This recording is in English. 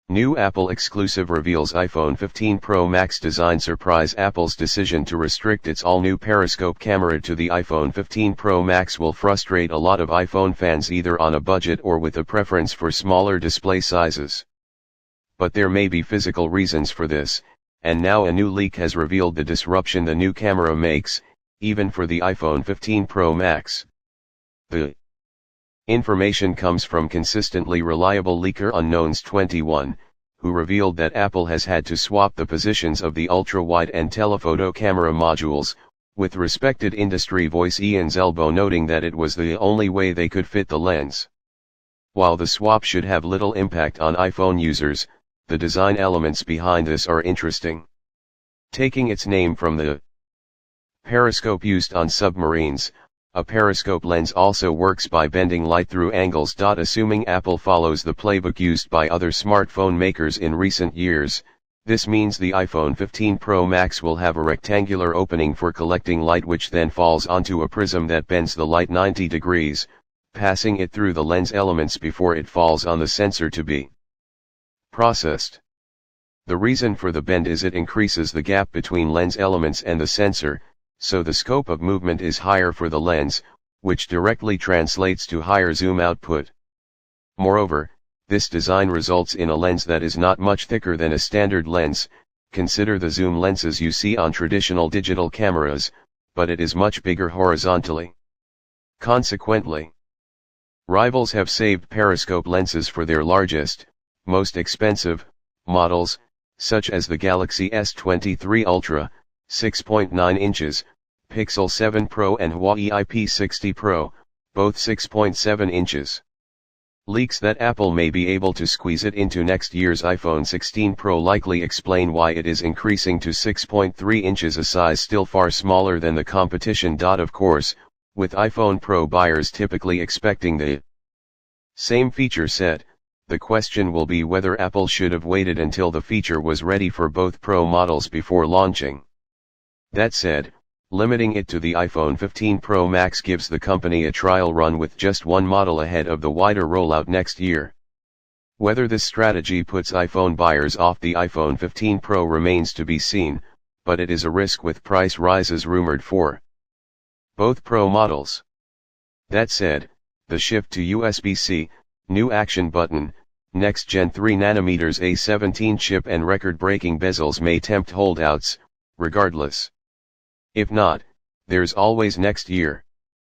New Apple exclusive reveals iPhone 15 Pro Max design surprise. Apple's decision to restrict its all-new periscope camera to the iPhone 15 Pro Max will frustrate a lot of iPhone fans either on a budget or with a preference for smaller display sizes. But there may be physical reasons for this, and now a new leak has revealed the disruption the new camera makes, even for the iPhone 15 Pro Max. The information comes from consistently reliable leaker Unknowns21, who revealed that Apple has had to swap the positions of the ultra-wide and telephoto camera modules, with respected industry voice Ian Zelbo noting that it was the only way they could fit the lens. While the swap should have little impact on iPhone users, the design elements behind this are interesting. Taking its name from the periscope used on submarines, a periscope lens also works by bending light through angles. Assuming Apple follows the playbook used by other smartphone makers in recent years, this means the iPhone 15 Pro Max will have a rectangular opening for collecting light which then falls onto a prism that bends the light 90 degrees, passing it through the lens elements before it falls on the sensor to be processed. The reason for the bend is it increases the gap between lens elements and the sensor, so the scope of movement is higher for the lens, which directly translates to higher zoom output. Moreover, this design results in a lens that is not much thicker than a standard lens. Consider the zoom lenses you see on traditional digital cameras, but it is much bigger horizontally. Consequently, rivals have saved periscope lenses for their largest, most expensive models, such as the Galaxy S23 Ultra, 6.9 inches, Pixel 7 Pro and Huawei IP60 Pro, both 6.7 inches. Leaks that Apple may be able to squeeze it into next year's iPhone 16 Pro likely explain why it is increasing to 6.3 inches, a size still far smaller than the competition. Of course, with iPhone Pro buyers typically expecting the same feature set, the question will be whether Apple should have waited until the feature was ready for both Pro models before launching. That said, limiting it to the iPhone 15 Pro Max gives the company a trial run with just one model ahead of the wider rollout next year. Whether this strategy puts iPhone buyers off the iPhone 15 Pro remains to be seen, but it is a risk with price rises rumored for both Pro models. That said, the shift to USB-C, new action button, next-gen 3nm A17 chip and record-breaking bezels may tempt holdouts, regardless. If not, there's always next year.